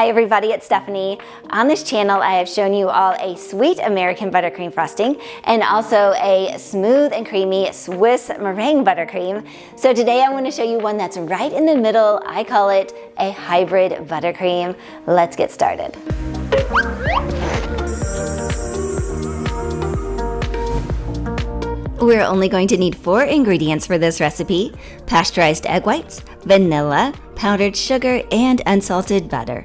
Hi everybody, it's Stephanie. On this channel, I have shown you all a sweet American buttercream frosting and also a smooth and creamy Swiss meringue buttercream. So today I want to show you one that's right in the middle. I call it a hybrid buttercream. Let's get started. We're only going to need 4 ingredients for this recipe: pasteurized egg whites, vanilla, powdered sugar, and unsalted butter.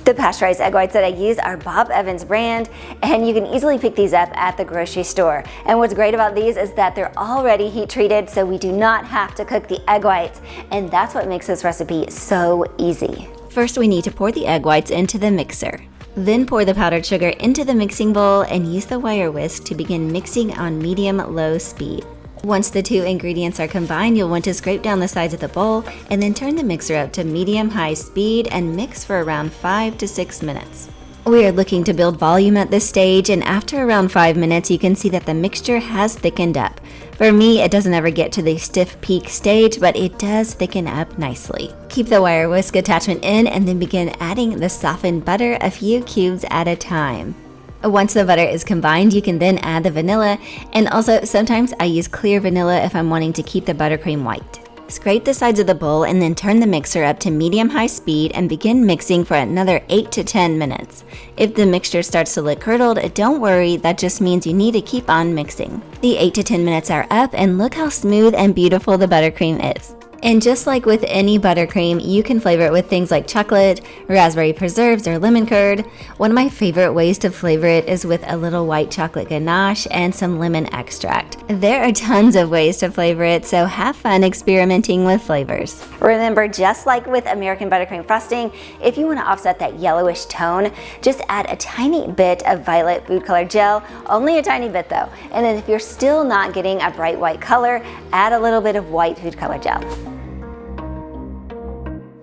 The pasteurized egg whites that I use are Bob Evans brand, and you can easily pick these up at the grocery store. And what's great about these is that they're already heat treated, so we do not have to cook the egg whites, and that's what makes this recipe so easy. First, we need to pour the egg whites into the mixer. Then pour the powdered sugar into the mixing bowl and use the wire whisk to begin mixing on medium-low speed. Once the 2 ingredients are combined, you'll want to scrape down the sides of the bowl and then turn the mixer up to medium-high speed and mix for around 5 to 6 minutes. We are looking to build volume at this stage, and after around 5 minutes, you can see that the mixture has thickened up. For me, it doesn't ever get to the stiff peak stage, but it does thicken up nicely. Keep the wire whisk attachment in and then begin adding the softened butter a few cubes at a time. Once the butter is combined, you can then add the vanilla, and also sometimes I use clear vanilla if I'm wanting to keep the buttercream white. Scrape the sides of the bowl and then turn the mixer up to medium-high speed and begin mixing for another 8 to 10 minutes. If the mixture starts to look curdled, don't worry, that just means you need to keep on mixing. The 8 to 10 minutes are up, and look how smooth and beautiful the buttercream is. And just like with any buttercream, you can flavor it with things like chocolate, raspberry preserves, or lemon curd. One of my favorite ways to flavor it is with a little white chocolate ganache and some lemon extract. There are tons of ways to flavor it, so have fun experimenting with flavors. Remember, just like with American buttercream frosting, if you want to offset that yellowish tone, just add a tiny bit of violet food color gel, only a tiny bit though. And then if you're still not getting a bright white color, add a little bit of white food color gel.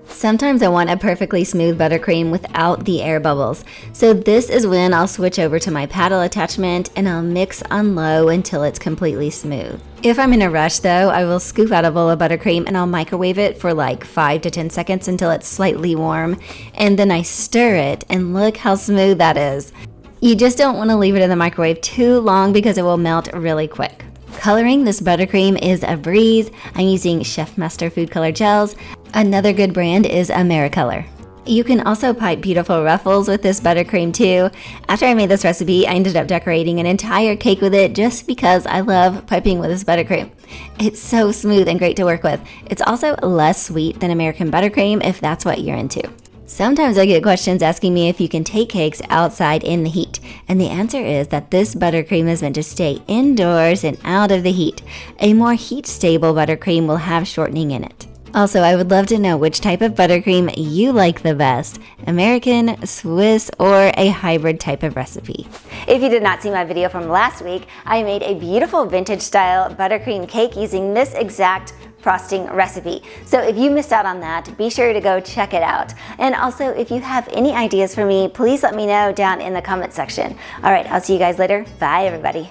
Sometimes I want a perfectly smooth buttercream without the air bubbles, so this is when I'll switch over to my paddle attachment and I'll mix on low until it's completely smooth. If I'm in a rush though, I will scoop out a bowl of buttercream and I'll microwave it for like 5 to 10 seconds until it's slightly warm, and then I stir it, and look how smooth that is. You just don't want to leave it in the microwave too long because it will melt really quick. Coloring this buttercream is a breeze. I'm using Chef Master food color gels. Another good brand is AmeriColor. You can also pipe beautiful ruffles with this buttercream too. After I made this recipe, I ended up decorating an entire cake with it just because I love piping with this buttercream. It's so smooth and great to work with. It's also less sweet than American buttercream if that's what you're into. Sometimes I get questions asking me if you can take cakes outside in the heat, and the answer is that this buttercream is meant to stay indoors and out of the heat. A more heat-stable buttercream will have shortening in it. Also, I would love to know which type of buttercream you like the best: American, Swiss, or a hybrid type of recipe. If you did not see my video from last week, I made a beautiful vintage-style buttercream cake using this exact frosting recipe. So if you missed out on that, be sure to go check it out. And also, if you have any ideas for me, please let me know down in the comment section. All right, I'll see you guys later. Bye, everybody.